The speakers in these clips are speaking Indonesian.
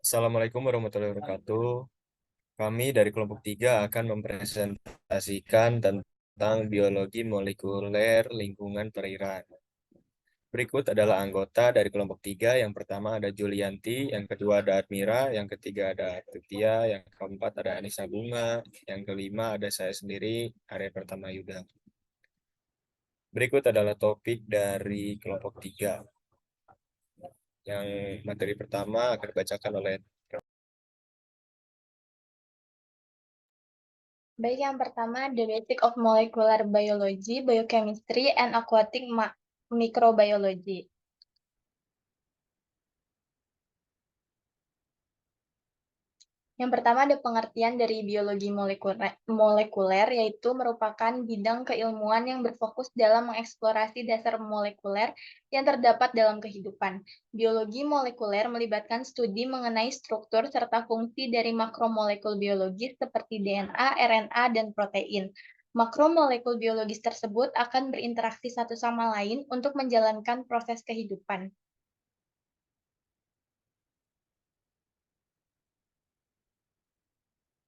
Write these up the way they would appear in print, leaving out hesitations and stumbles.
Assalamualaikum warahmatullahi wabarakatuh. Kami dari kelompok 3 akan mempresentasikan tentang biologi molekuler lingkungan perairan. Berikut adalah anggota dari kelompok 3. Yang pertama ada Julianti, yang kedua ada Admira, yang ketiga ada Tutia, yang keempat ada Anissa Bunga, yang kelima ada saya sendiri, Arya Pertama Yuda. Berikut adalah topik dari kelompok 3. Yang materi pertama akan dibacakan oleh Baik, yang pertama, The Basic of Molecular Biology, Biochemistry, and Aquatic Microbiology. Yang pertama, ada pengertian dari biologi molekuler, yaitu merupakan bidang keilmuan yang berfokus dalam mengeksplorasi dasar molekuler yang terdapat dalam kehidupan. Biologi molekuler melibatkan studi mengenai struktur serta fungsi dari makromolekul biologis seperti DNA, RNA, dan protein. Makromolekul biologis tersebut akan berinteraksi satu sama lain untuk menjalankan proses kehidupan.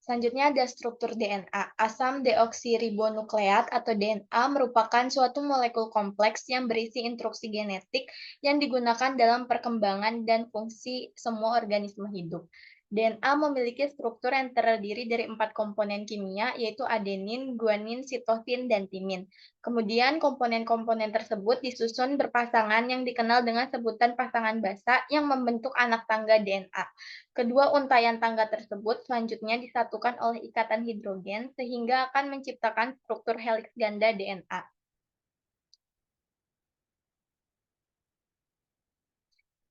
Selanjutnya ada struktur DNA. Asam deoksiribonukleat atau DNA merupakan suatu molekul kompleks yang berisi instruksi genetik yang digunakan dalam perkembangan dan fungsi semua organisme hidup. DNA memiliki struktur yang terdiri dari 4 komponen kimia, yaitu adenin, guanin, sitosin, dan timin. Kemudian komponen-komponen tersebut disusun berpasangan yang dikenal dengan sebutan pasangan basa yang membentuk anak tangga DNA. Kedua untaian tangga tersebut selanjutnya disatukan oleh ikatan hidrogen sehingga akan menciptakan struktur heliks ganda DNA.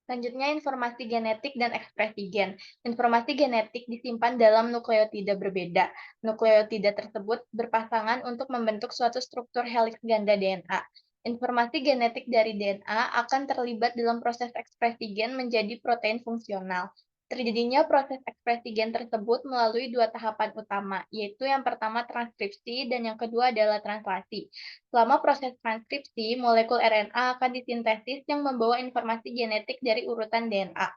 Selanjutnya, informasi genetik dan ekspresi gen. Informasi genetik disimpan dalam nukleotida berbeda. Nukleotida tersebut berpasangan untuk membentuk suatu struktur heliks ganda DNA. Informasi genetik dari DNA akan terlibat dalam proses ekspresi gen menjadi protein fungsional. Terjadinya proses ekspresi gen tersebut melalui 2 tahapan utama, yaitu yang pertama transkripsi dan yang kedua adalah translasi. Selama proses transkripsi, molekul RNA akan disintesis yang membawa informasi genetik dari urutan DNA.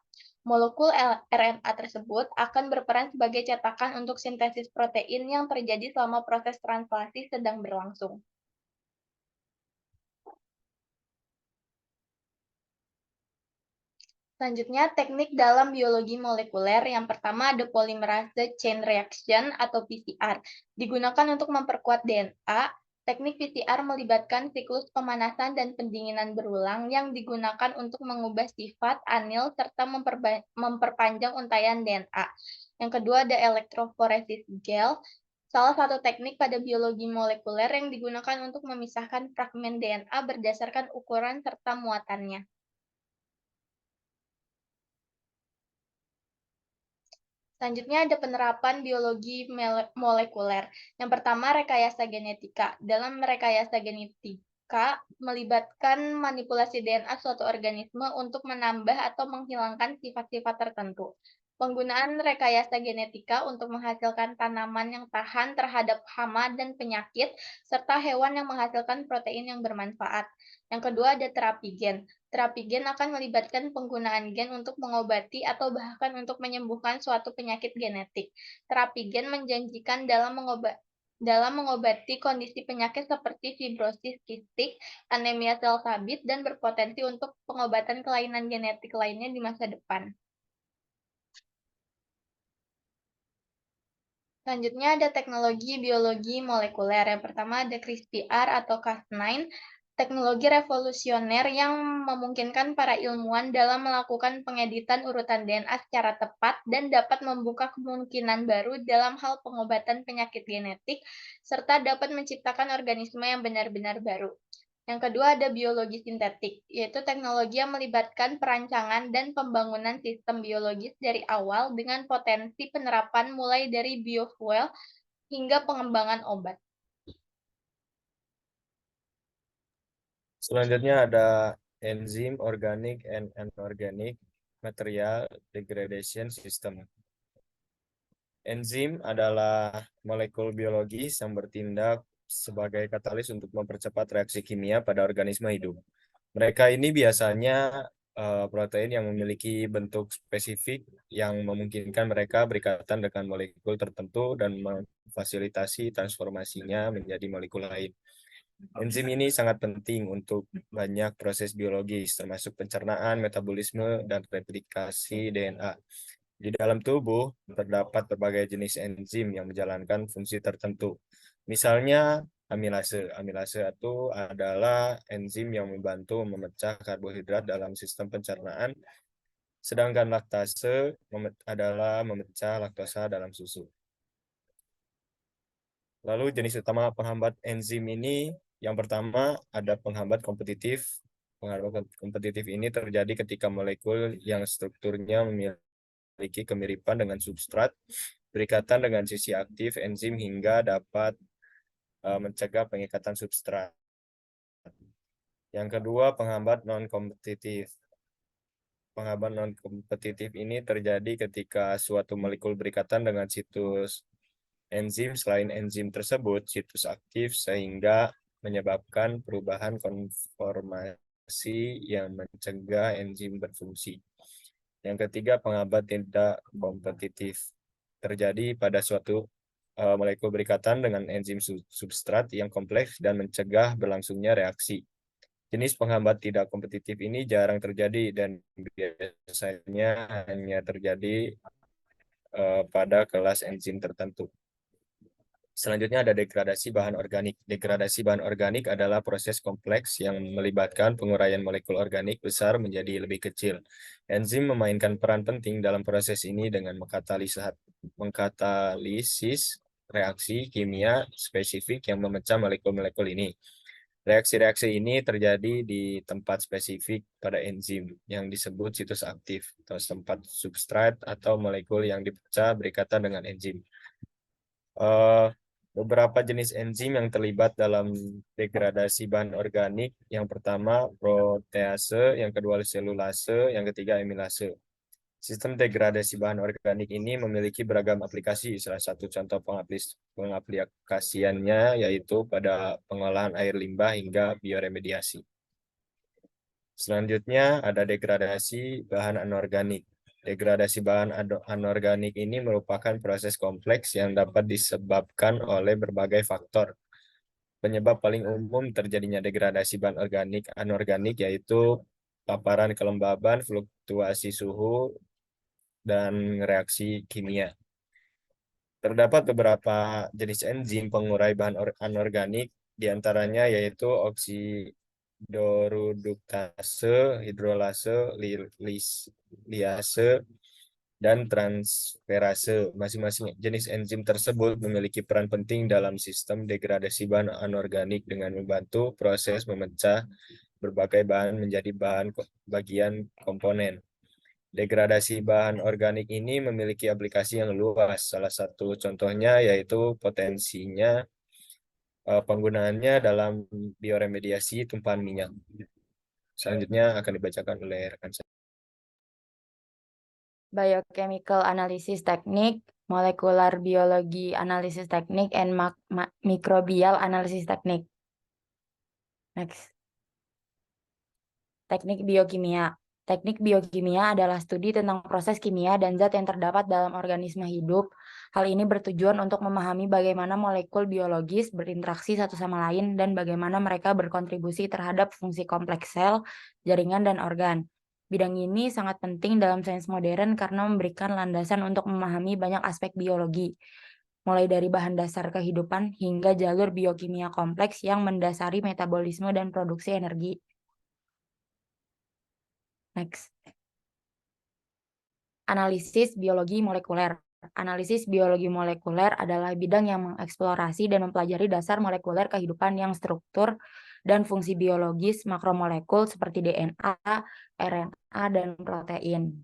Molekul RNA tersebut akan berperan sebagai cetakan untuk sintesis protein yang terjadi selama proses translasi sedang berlangsung. Selanjutnya, teknik dalam biologi molekuler. Yang pertama ada polymerase chain reaction atau PCR. Digunakan untuk memperkuat DNA. Teknik PCR melibatkan siklus pemanasan dan pendinginan berulang yang digunakan untuk mengubah sifat, anil, serta memperpanjang untaian DNA. Yang kedua ada elektroforesis gel. Salah satu teknik pada biologi molekuler yang digunakan untuk memisahkan fragmen DNA berdasarkan ukuran serta muatannya. Selanjutnya ada penerapan biologi molekuler. Yang pertama, rekayasa genetika. Dalam rekayasa genetika, melibatkan manipulasi DNA suatu organisme untuk menambah atau menghilangkan sifat-sifat tertentu. Penggunaan rekayasa genetika untuk menghasilkan tanaman yang tahan terhadap hama dan penyakit, serta hewan yang menghasilkan protein yang bermanfaat. Yang kedua ada terapi gen. Terapi gen akan melibatkan penggunaan gen untuk mengobati atau bahkan untuk menyembuhkan suatu penyakit genetik. Terapi gen menjanjikan dalam mengobati kondisi penyakit seperti fibrosis kistik, anemia sel sabit, dan berpotensi untuk pengobatan kelainan genetik lainnya di masa depan. Selanjutnya ada teknologi biologi molekuler. Yang pertama ada CRISPR atau Cas9, teknologi revolusioner yang memungkinkan para ilmuwan dalam melakukan pengeditan urutan DNA secara tepat dan dapat membuka kemungkinan baru dalam hal pengobatan penyakit genetik, serta dapat menciptakan organisme yang benar-benar baru. Yang kedua ada biologi sintetik, yaitu teknologi yang melibatkan perancangan dan pembangunan sistem biologis dari awal dengan potensi penerapan mulai dari biofuel hingga pengembangan obat. Selanjutnya ada enzim organic and inorganic material degradation system. Enzim adalah molekul biologis yang bertindak sebagai katalis untuk mempercepat reaksi kimia pada organisme hidup. Mereka ini biasanya protein yang memiliki bentuk spesifik yang memungkinkan mereka berikatan dengan molekul tertentu dan memfasilitasi transformasinya menjadi molekul lain. Enzim ini sangat penting untuk banyak proses biologis, termasuk pencernaan, metabolisme, dan replikasi DNA. Di dalam tubuh terdapat berbagai jenis enzim yang menjalankan fungsi tertentu. Misalnya amilase. Amilase itu adalah enzim yang membantu memecah karbohidrat dalam sistem pencernaan, sedangkan laktase adalah memecah laktosa dalam susu. Lalu jenis utama penghambat enzim ini, yang pertama ada penghambat kompetitif. Penghambat kompetitif ini terjadi ketika molekul yang strukturnya memiliki kemiripan dengan substrat berikatan dengan sisi aktif enzim hingga dapat mencegah pengikatan substrat. Yang kedua, penghambat non-kompetitif. Penghambat non-kompetitif ini terjadi ketika suatu molekul berikatan dengan situs enzim selain enzim tersebut, situs aktif, sehingga menyebabkan perubahan konformasi yang mencegah enzim berfungsi. Yang ketiga, penghambat tidak kompetitif. Terjadi pada suatu molekul berikatan dengan enzim substrat yang kompleks dan mencegah berlangsungnya reaksi. Jenis penghambat tidak kompetitif ini jarang terjadi dan biasanya hanya terjadi pada kelas enzim tertentu. Selanjutnya ada degradasi bahan organik. Degradasi bahan organik adalah proses kompleks yang melibatkan penguraian molekul organik besar menjadi lebih kecil. Enzim memainkan peran penting dalam proses ini dengan mengkatalisis reaksi kimia spesifik yang memecah molekul-molekul ini. Reaksi-reaksi ini terjadi di tempat spesifik pada enzim yang disebut situs aktif atau tempat substrat atau molekul yang dipecah berikatan dengan enzim. Beberapa jenis enzim yang terlibat dalam degradasi bahan organik. Yang pertama protease, yang kedua selulase, yang ketiga amilase. Sistem degradasi bahan organik ini memiliki beragam aplikasi. Salah satu contoh pengaplikasiannya yaitu pada pengolahan air limbah hingga bioremediasi. Selanjutnya ada degradasi bahan anorganik. Degradasi bahan anorganik ini merupakan proses kompleks yang dapat disebabkan oleh berbagai faktor. Penyebab paling umum terjadinya degradasi bahan anorganik yaitu paparan kelembaban, fluktuasi suhu, dan reaksi kimia. Terdapat beberapa jenis enzim pengurai bahan anorganik, diantaranya yaitu oksidorudukase, hidrolase, liase, dan transferase. Masing-masing jenis enzim tersebut memiliki peran penting dalam sistem degradasi bahan anorganik dengan membantu proses memecah berbagai bahan menjadi bagian komponen. Degradasi bahan organik ini memiliki aplikasi yang luas. Salah satu contohnya yaitu potensinya penggunaannya dalam bioremediasi tumpahan minyak. Selanjutnya akan dibacakan oleh rekan saya. Biochemical Analysis Technique, Molecular Biology Analysis Technique, and Microbial Analysis Technique. Next. Teknik biokimia. Teknik biokimia adalah studi tentang proses kimia dan zat yang terdapat dalam organisme hidup. Hal ini bertujuan untuk memahami bagaimana molekul biologis berinteraksi satu sama lain dan bagaimana mereka berkontribusi terhadap fungsi kompleks sel, jaringan, dan organ. Bidang ini sangat penting dalam sains modern karena memberikan landasan untuk memahami banyak aspek biologi, mulai dari bahan dasar kehidupan hingga jalur biokimia kompleks yang mendasari metabolisme dan produksi energi. Next. Analisis biologi molekuler. Analisis biologi molekuler adalah bidang yang mengeksplorasi dan mempelajari dasar molekuler kehidupan yang struktur dan fungsi biologis makromolekul seperti DNA, RNA, dan protein.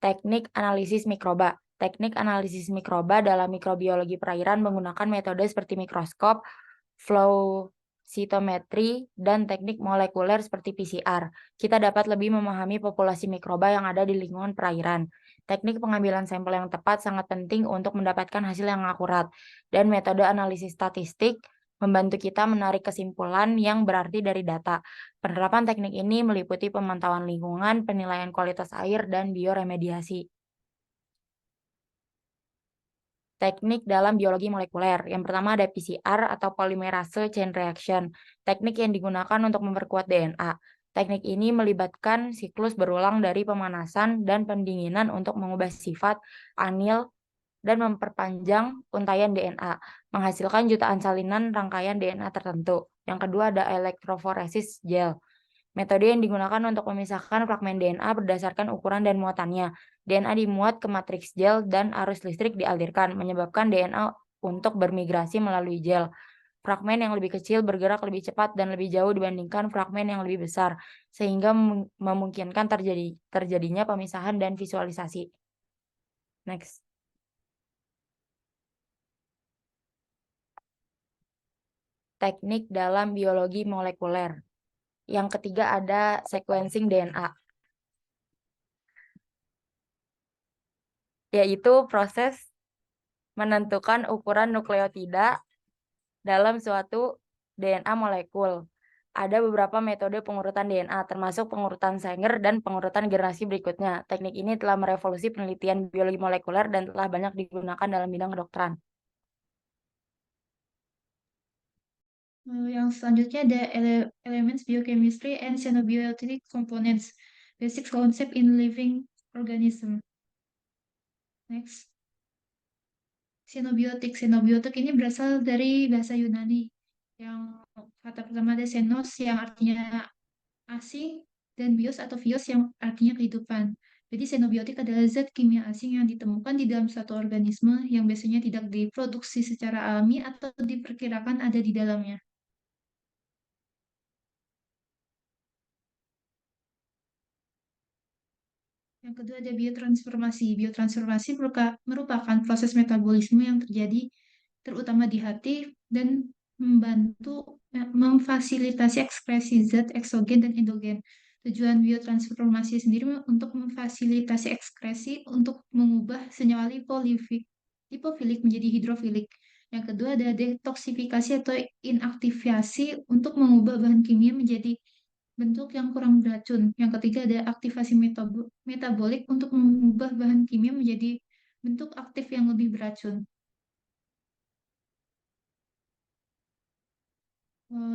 Teknik analisis mikroba. Teknik analisis mikroba dalam mikrobiologi perairan menggunakan metode seperti mikroskop, flow cytometry, dan teknik molekuler seperti PCR. Kita dapat lebih memahami populasi mikroba yang ada di lingkungan perairan. Teknik pengambilan sampel yang tepat sangat penting untuk mendapatkan hasil yang akurat, dan metode analisis statistik membantu kita menarik kesimpulan yang berarti dari data. Penerapan teknik ini meliputi pemantauan lingkungan, penilaian kualitas air, dan bioremediasi. Teknik dalam biologi molekuler. Yang pertama ada PCR atau polymerase chain reaction. Teknik yang digunakan untuk memperkuat DNA. Teknik ini melibatkan siklus berulang dari pemanasan dan pendinginan untuk mengubah sifat, anil, dan memperpanjang untaian DNA, menghasilkan jutaan salinan rangkaian DNA tertentu. Yang kedua ada elektroforesis gel. Metode yang digunakan untuk memisahkan fragmen DNA berdasarkan ukuran dan muatannya. DNA dimuat ke matriks gel dan arus listrik dialirkan, menyebabkan DNA untuk bermigrasi melalui gel. Fragmen yang lebih kecil bergerak lebih cepat dan lebih jauh dibandingkan fragmen yang lebih besar, sehingga memungkinkan terjadinya pemisahan dan visualisasi. Next. Teknik dalam biologi molekuler. Yang ketiga ada sequencing DNA, yaitu proses menentukan ukuran nukleotida dalam suatu DNA molekul. Ada beberapa metode pengurutan DNA, termasuk pengurutan Sanger dan pengurutan generasi berikutnya. Teknik ini telah merevolusi penelitian biologi molekuler dan telah banyak digunakan dalam bidang kedokteran. Yang selanjutnya ada Elements Biochemistry and Xenobiotic Components, Basic Concept in Living Organism. Next. Xenobiotik ini berasal dari bahasa Yunani. Yang kata pertama ada xenos yang artinya asing dan bios atau bios yang artinya kehidupan. Jadi xenobiotik adalah zat kimia asing yang ditemukan di dalam suatu organisme yang biasanya tidak diproduksi secara alami atau diperkirakan ada di dalamnya. Yang kedua ada biotransformasi. Biotransformasi merupakan proses metabolisme yang terjadi terutama di hati dan memfasilitasi ekspresi zat eksogen dan endogen. Tujuan biotransformasi sendiri untuk memfasilitasi ekspresi untuk mengubah senyawa lipofilik menjadi hidrofilik. Yang kedua ada detoksifikasi atau inaktivasi untuk mengubah bahan kimia menjadi bentuk yang kurang beracun. Yang ketiga ada aktivasi metabolik untuk mengubah bahan kimia menjadi bentuk aktif yang lebih beracun.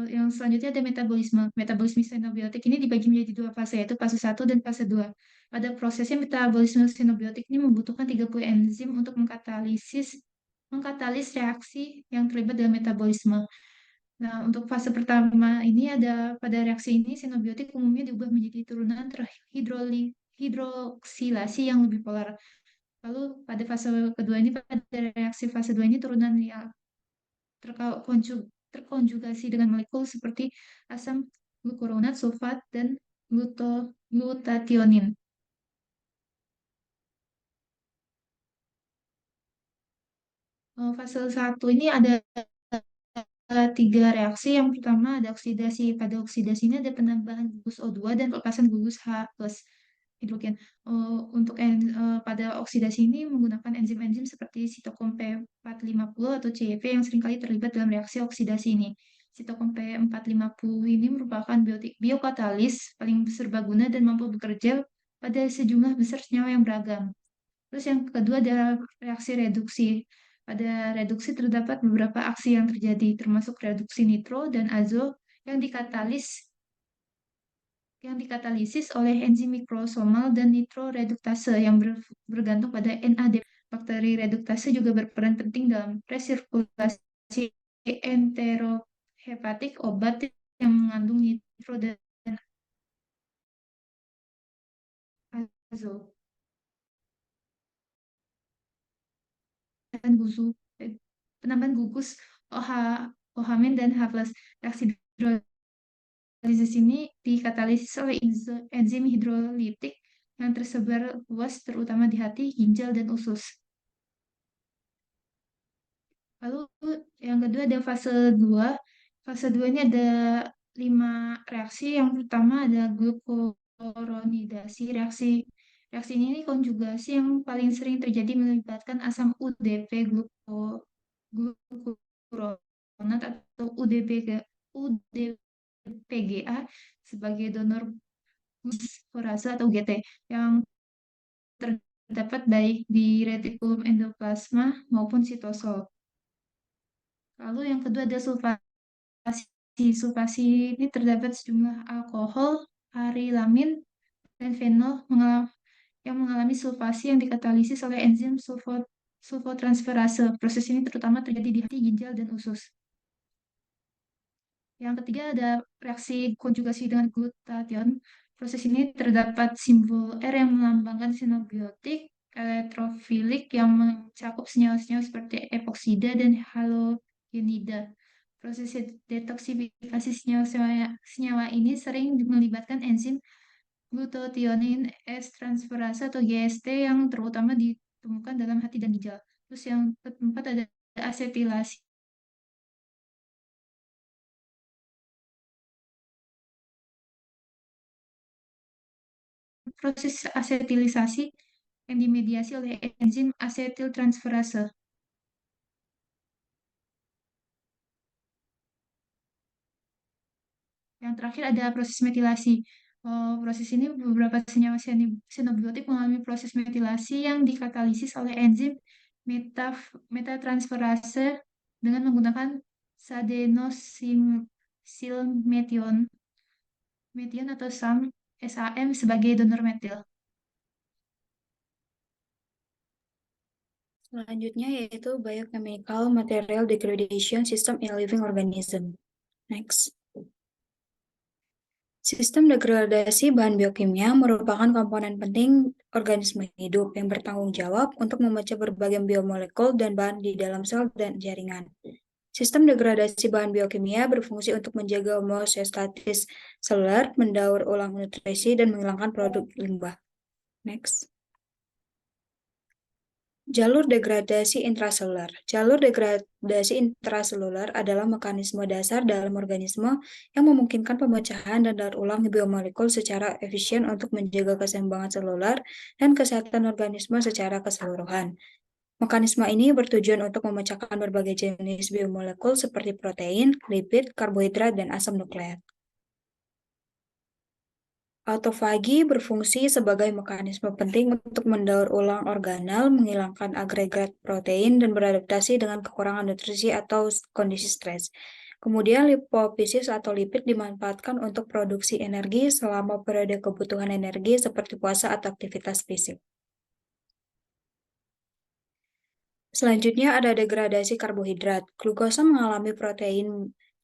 Yang selanjutnya ada metabolisme. Metabolisme xenobiotik ini dibagi menjadi dua fase, yaitu fase 1 dan fase 2. Pada prosesnya metabolisme xenobiotik ini membutuhkan 30 enzim untuk mengkatalis reaksi yang terlibat dalam metabolisme. Nah, untuk fase pertama ini pada reaksi ini xenobiotik umumnya diubah menjadi turunan terhidroksilasi yang lebih polar. Lalu pada fase kedua ini, pada reaksi fase 2 ini turunan yang terkonjugasi dengan molekul seperti asam glukuronat, sulfat, dan glutathionin. Fase 1 ini ada 3 reaksi. Yang pertama ada oksidasi. Pada oksidasi ini ada penambahan gugus O2 dan pelepasan gugus H plus hidrogen. Pada oksidasi ini menggunakan enzim-enzim seperti sitokom P450 atau CYP yang seringkali terlibat dalam reaksi oksidasi ini. Sitokom P450 ini merupakan biokatalis paling serbaguna dan mampu bekerja pada sejumlah besar senyawa yang beragam. Terus yang kedua adalah reaksi reduksi. Pada reduksi terdapat beberapa aksi yang terjadi, termasuk reduksi nitro dan azo yang dikatalisis oleh enzim mikrosomal dan nitroreduktase yang bergantung pada NAD. Bakteri reduktase juga berperan penting dalam resirkulasi enterohepatik obat yang mengandung nitro dan azo. Penambahan gugus OH-min dan H+. Reaksi hidrolisis ini dikatalisis oleh enzim hidrolitik yang tersebar luas terutama di hati, ginjal, dan usus. Lalu yang kedua ada fase 2. Fase 2 ini ada 5 reaksi. Yang pertama ada glukuronidasi. Reaksi ini konjugasi yang paling sering terjadi melibatkan asam UDP glukuron atau UDPGA sebagai donor fosforase atau GT yang terdapat baik di retikulum endoplasma maupun sitosol. Lalu yang kedua ada sulfasi. Sulfasi ini terdapat sejumlah alkohol, arilamin, dan fenol yang mengalami sulfasi yang dikatalisis oleh enzim sulfotransferase. Proses ini terutama terjadi di hati, ginjal, dan usus. Yang ketiga ada reaksi konjugasi dengan glutathione. Proses ini terdapat simbol R yang melambangkan sinobiotik elektrofilik yang mencakup senyawa-senyawa seperti epoksida dan halogenida. Proses detoksifikasi senyawa ini sering melibatkan enzim glutathione S-transferase atau GST yang terutama ditemukan dalam hati dan ginjal. Terus yang keempat ada asetilasi. Proses asetilisasi yang dimediasi oleh enzim asetiltransferase. Yang terakhir ada proses metilasi. Proses ini beberapa senyawa sinobiotik mengalami proses metilasi yang dikatalisis oleh enzim metatransferase dengan menggunakan sadenosilmetion atau SAM sebagai donor metil. Selanjutnya yaitu biochemical material degradation system in living organism. Next. Sistem degradasi bahan biokimia merupakan komponen penting organisme hidup yang bertanggung jawab untuk memecah berbagai biomolekul dan bahan di dalam sel dan jaringan. Sistem degradasi bahan biokimia berfungsi untuk menjaga homeostasis seluler, mendaur ulang nutrisi, dan menghilangkan produk limbah. Next. Jalur degradasi intraseluler. Jalur degradasi intraseluler adalah mekanisme dasar dalam organisme yang memungkinkan pemecahan dan daur ulang biomolekul secara efisien untuk menjaga keseimbangan seluler dan kesehatan organisme secara keseluruhan. Mekanisme ini bertujuan untuk memecahkan berbagai jenis biomolekul seperti protein, lipid, karbohidrat, dan asam nukleat. Autofagi berfungsi sebagai mekanisme penting untuk mendaur ulang organel, menghilangkan agregat protein, dan beradaptasi dengan kekurangan nutrisi atau kondisi stres. Kemudian lipofisis atau lipid dimanfaatkan untuk produksi energi selama periode kebutuhan energi seperti puasa atau aktivitas fisik. Selanjutnya ada degradasi karbohidrat. Glukosa mengalami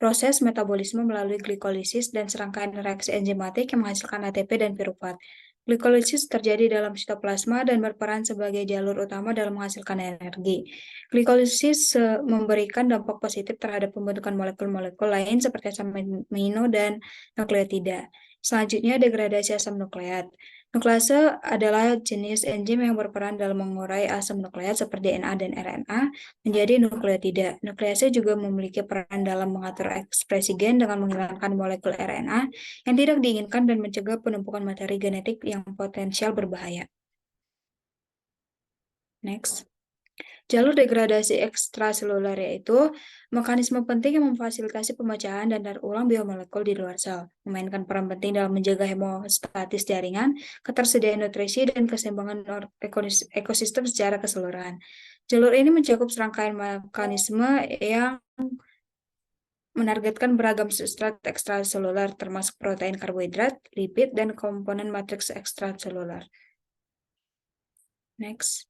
proses metabolisme melalui glikolisis dan serangkaian reaksi enzimatik yang menghasilkan ATP dan piruvat. Glikolisis terjadi dalam sitoplasma dan berperan sebagai jalur utama dalam menghasilkan energi. Glikolisis memberikan dampak positif terhadap pembentukan molekul-molekul lain seperti asam amino dan nukleotida. Selanjutnya, degradasi asam nukleat. Nuklease adalah jenis enzim yang berperan dalam mengurai asam nukleat seperti DNA dan RNA menjadi nukleotida. Nuklease juga memiliki peran dalam mengatur ekspresi gen dengan menghilangkan molekul RNA yang tidak diinginkan dan mencegah penumpukan materi genetik yang potensial berbahaya. Next. Jalur degradasi ekstraseluler yaitu mekanisme penting yang memfasilitasi pemecahan dan daur ulang biomolekul di luar sel, memainkan peran penting dalam menjaga hemostatis jaringan, ketersediaan nutrisi, dan keseimbangan ekosistem secara keseluruhan. Jalur ini mencakup serangkaian mekanisme yang menargetkan beragam substrat ekstraseluler termasuk protein, karbohidrat, lipid, dan komponen matriks ekstraseluler. Next.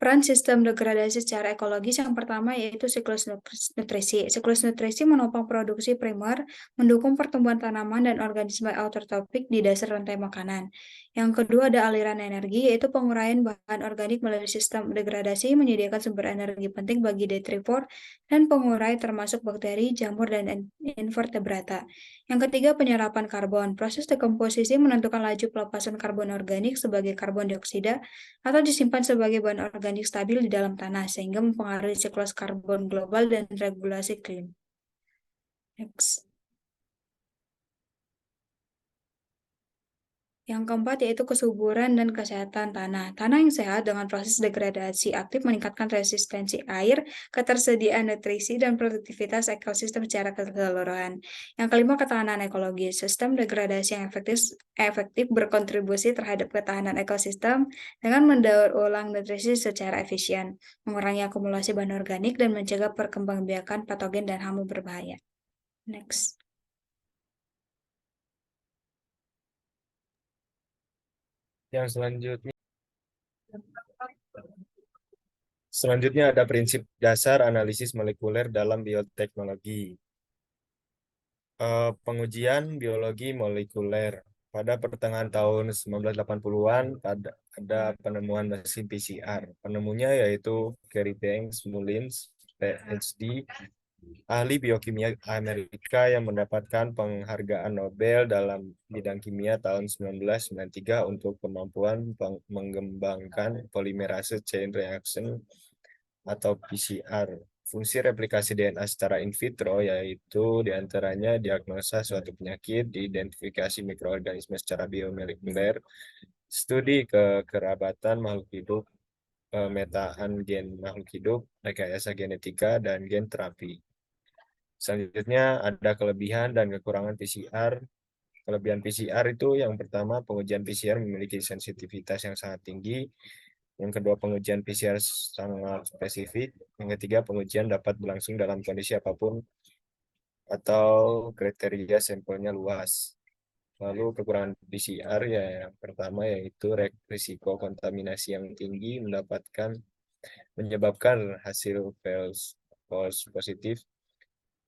Peran sistem degradasi secara ekologis yang pertama yaitu siklus nutrisi. Siklus nutrisi menopang produksi primer, mendukung pertumbuhan tanaman dan organisme autotrofik di dasar rantai makanan. Yang kedua ada aliran energi, yaitu penguraian bahan organik melalui sistem degradasi menyediakan sumber energi penting bagi detrivor dan pengurai termasuk bakteri, jamur, dan invertebrata. Yang ketiga penyerapan karbon. Proses dekomposisi menentukan laju pelepasan karbon organik sebagai karbon dioksida atau disimpan sebagai bahan organik stabil di dalam tanah, sehingga mempengaruhi siklus karbon global dan regulasi iklim. Next. Yang keempat yaitu kesuburan dan kesehatan tanah. Tanah yang sehat dengan proses degradasi aktif meningkatkan resistensi air, ketersediaan nutrisi, dan produktivitas ekosistem secara keseluruhan. Yang kelima, ketahanan ekologis. Sistem degradasi yang efektif berkontribusi terhadap ketahanan ekosistem dengan mendaur ulang nutrisi secara efisien, mengurangi akumulasi bahan organik, dan mencegah perkembangbiakan patogen dan hama berbahaya. Next. Yang selanjutnya ada prinsip dasar analisis molekuler dalam bioteknologi. Pengujian biologi molekuler. Pada pertengahan tahun 1980-an ada penemuan mesin PCR. Penemunya yaitu Gary Banks Mullins, PhD, ahli biokimia Amerika yang mendapatkan penghargaan Nobel dalam bidang kimia tahun 1993 untuk kemampuan mengembangkan polymerase chain reaction atau PCR. Fungsi replikasi DNA secara in vitro yaitu diantaranya diagnosa suatu penyakit, diidentifikasi mikroorganisme secara biomolekuler, studi kekerabatan makhluk hidup, pemetaan gen makhluk hidup, rekayasa genetika, dan gen terapi. Selanjutnya ada kelebihan dan kekurangan PCR. Kelebihan PCR itu yang pertama, pengujian PCR memiliki sensitivitas yang sangat tinggi. Yang kedua, pengujian PCR sangat spesifik. Yang ketiga, pengujian dapat berlangsung dalam kondisi apapun atau kriteria sampelnya luas. Lalu kekurangan PCR ya yang pertama yaitu risiko kontaminasi yang tinggi menyebabkan hasil false positif,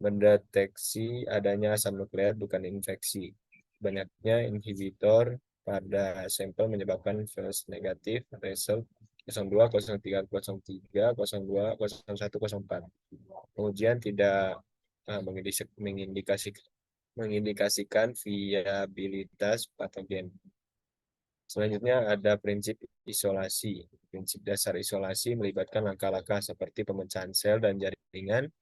mendeteksi adanya asam nukleat bukan infeksi. Banyaknya inhibitor pada sampel menyebabkan false negatif result 02, 03, 03, 02, 01, 04. Pengujian tidak mengindikasikan viabilitas patogen. Selanjutnya ada prinsip isolasi. Prinsip dasar isolasi melibatkan langkah-langkah seperti pemecahan sel dan jaringan,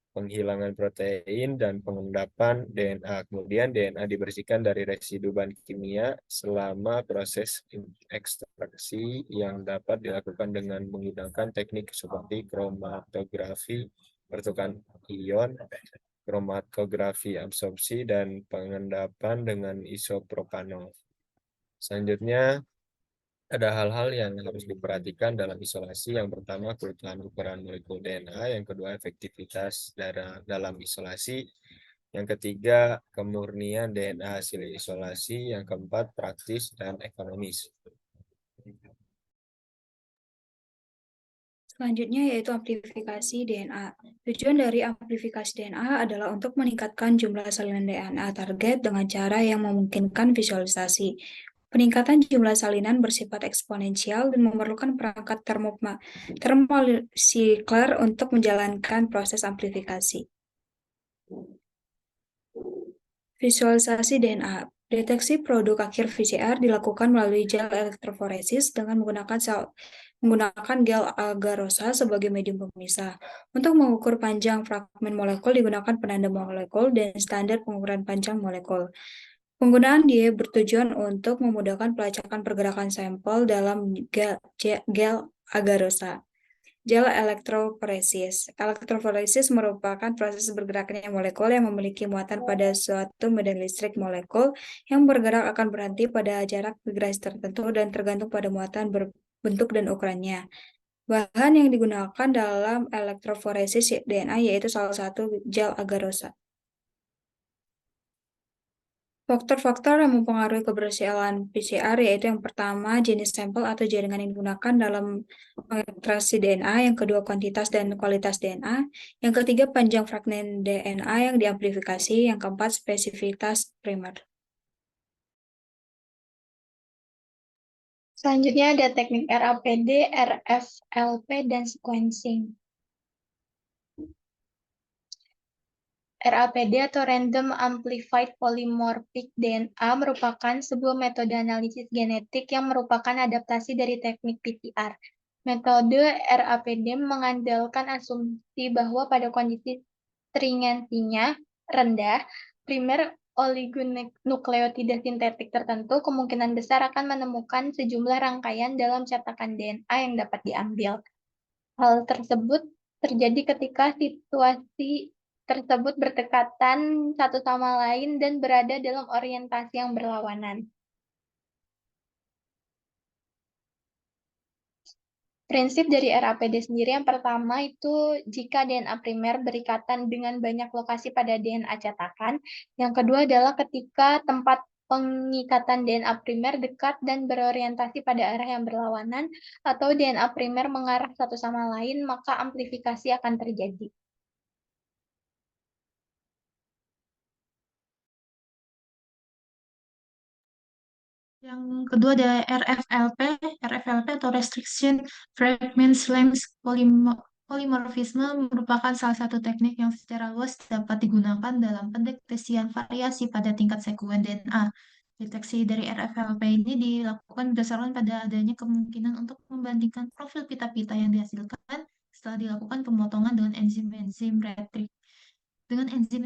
penghilangan protein, dan pengendapan DNA. Kemudian DNA dibersihkan dari residu bahan kimia selama proses ekstraksi yang dapat dilakukan dengan menggunakan teknik seperti kromatografi pertukaran ion, kromatografi absorpsi, dan pengendapan dengan isopropanol. Selanjutnya, ada hal-hal yang harus diperhatikan dalam isolasi. Yang pertama, keutuhan ukuran molekul DNA. Yang kedua, efektivitas dalam isolasi. Yang ketiga, kemurnian DNA hasil isolasi. Yang keempat, praktis dan ekonomis. Selanjutnya yaitu amplifikasi DNA. Tujuan dari amplifikasi DNA adalah untuk meningkatkan jumlah salinan DNA target dengan cara yang memungkinkan visualisasi. Peningkatan jumlah salinan bersifat eksponensial dan memerlukan perangkat thermocycler untuk menjalankan proses amplifikasi. Visualisasi DNA. Deteksi produk akhir PCR dilakukan melalui gel elektroforesis dengan menggunakan gel agarosa sebagai medium pemisah. Untuk mengukur panjang fragmen molekul digunakan penanda molekul dan standar pengukuran panjang molekul. Penggunaan dia bertujuan untuk memudahkan pelacakan pergerakan sampel dalam gel agarosa. Gel elektroforesis. Elektroforesis merupakan proses bergeraknya molekul yang memiliki muatan pada suatu medan listrik. Molekul yang bergerak akan berhenti pada jarak migrasi tertentu dan tergantung pada muatan bentuk dan ukurannya. Bahan yang digunakan dalam elektroforesis DNA yaitu salah satu gel agarosa. Faktor-faktor yang mempengaruhi keberhasilan PCR yaitu yang pertama jenis sampel atau jaringan yang digunakan dalam mengekstraksi DNA, yang kedua kuantitas dan kualitas DNA, yang ketiga panjang fragmen DNA yang diamplifikasi, yang keempat spesifitas primer. Selanjutnya ada teknik RAPD, RFLP, dan sequencing. RAPD atau Random Amplified Polymorphic DNA merupakan sebuah metode analisis genetik yang merupakan adaptasi dari teknik PCR. Metode RAPD mengandalkan asumsi bahwa pada kondisi stringensinya rendah, primer oligonukleotida sintetik tertentu, kemungkinan besar akan menemukan sejumlah rangkaian dalam cetakan DNA yang dapat diambil. Hal tersebut terjadi ketika situasi tersebut berdekatan satu sama lain dan berada dalam orientasi yang berlawanan. Prinsip dari RAPD sendiri yang pertama itu jika DNA primer berikatan dengan banyak lokasi pada DNA cetakan. Yang kedua adalah ketika tempat pengikatan DNA primer dekat dan berorientasi pada arah yang berlawanan atau DNA primer mengarah satu sama lain, maka amplifikasi akan terjadi. Yang kedua ada RFLP. RFLP atau Restriction Fragments Length Polymorphism merupakan salah satu teknik yang secara luas dapat digunakan dalam pendeteksian variasi pada tingkat sekuen DNA. Deteksi dari RFLP ini dilakukan berdasarkan pada adanya kemungkinan untuk membandingkan profil pita-pita yang dihasilkan setelah dilakukan pemotongan dengan enzim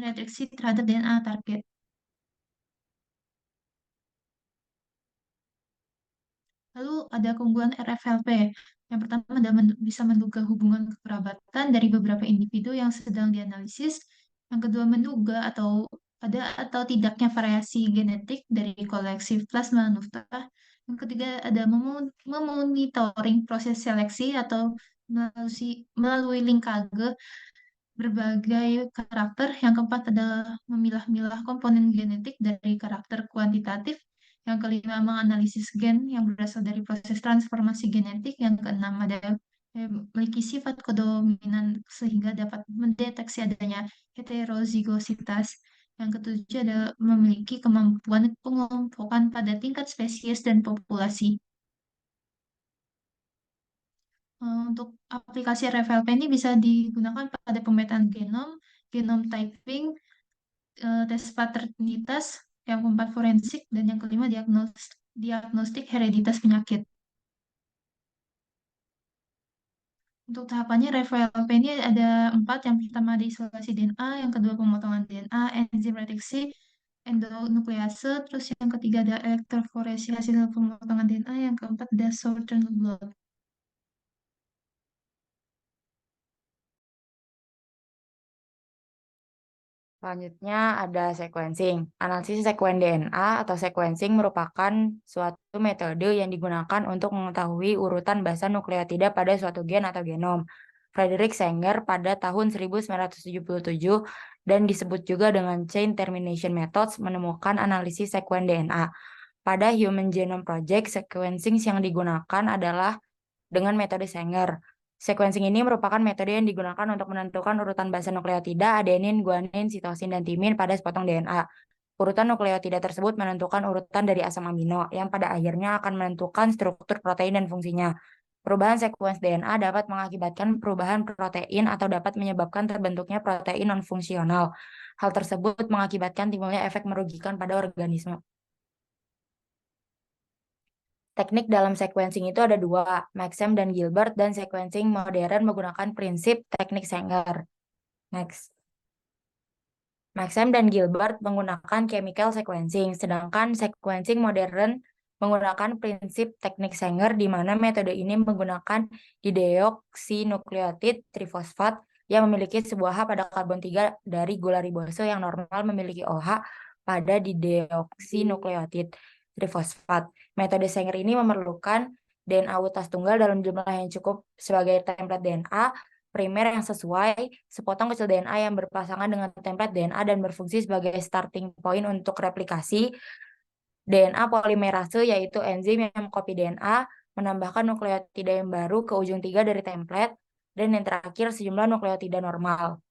retriksi terhadap DNA target. Lalu ada keunggulan RFLP. Yang pertama bisa menduga hubungan kekerabatan dari beberapa individu yang sedang dianalisis. Yang kedua menduga ada atau tidaknya variasi genetik dari koleksi plasma nuftah. Yang ketiga ada memonitoring proses seleksi atau melalui linkage berbagai karakter. Yang keempat adalah memilah-milah komponen genetik dari karakter kuantitatif. Yang kelima, menganalisis gen yang berasal dari proses transformasi genetik. Yang keenam, ada memiliki sifat kodominan sehingga dapat mendeteksi adanya heterozigositas. Yang ketujuh, ada memiliki kemampuan pengelompokan pada tingkat spesies dan populasi. Untuk aplikasi RFLP ini bisa digunakan pada pemetaan genom typing, tes paternitas, yang keempat forensik, dan yang kelima diagnostik hereditas penyakit. Untuk tahapannya RFLP ini ada 4. Yang pertama ada isolasi DNA, yang kedua pemotongan DNA, enzim retriksi, endonuklease, terus yang ketiga ada elektroforesi hasil pemotongan DNA, yang keempat ada short-term blot. Selanjutnya ada sequencing. Analisis sekuen DNA atau sequencing merupakan suatu metode yang digunakan untuk mengetahui urutan basa nukleotida pada suatu gen atau genom. Frederick Sanger pada tahun 1977 dan disebut juga dengan chain termination methods menemukan analisis sekuen DNA. Pada Human Genome Project, sequencing yang digunakan adalah dengan metode Sanger. Sequencing ini merupakan metode yang digunakan untuk menentukan urutan basa nukleotida, adenin, guanin, sitosin, dan timin pada sepotong DNA. Urutan nukleotida tersebut menentukan urutan dari asam amino, yang pada akhirnya akan menentukan struktur protein dan fungsinya. Perubahan sekuens DNA dapat mengakibatkan perubahan protein atau dapat menyebabkan terbentuknya protein non-fungsional. Hal tersebut mengakibatkan timbulnya efek merugikan pada organisme. Teknik dalam sequencing itu ada 2, Maxam dan Gilbert, dan sequencing modern menggunakan prinsip teknik Sanger. Next. Maxam dan Gilbert menggunakan chemical sequencing, sedangkan sequencing modern menggunakan prinsip teknik Sanger, di mana metode ini menggunakan dideoksinukleotid trifosfat yang memiliki sebuah H pada karbon 3 dari gula ribose yang normal memiliki OH pada dideoksinukleotid trifosfat. Metode Sanger ini memerlukan DNA utas tunggal dalam jumlah yang cukup sebagai template DNA primer yang sesuai, sepotong kecil DNA yang berpasangan dengan template DNA dan berfungsi sebagai starting point untuk replikasi DNA polimerase, yaitu enzim yang mengcopy DNA, menambahkan nukleotida yang baru ke ujung 3 dari template, dan yang terakhir sejumlah nukleotida normal.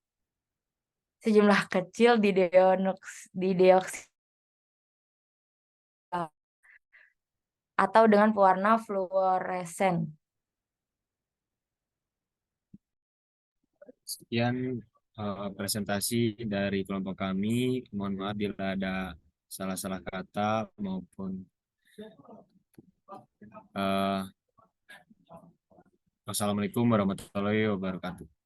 Sejumlah kecil dideoksi atau dengan pewarna fluoresen. Sekian presentasi dari kelompok kami. Mohon maaf bila ada salah-salah kata maupun Wassalamualaikum warahmatullahi wabarakatuh.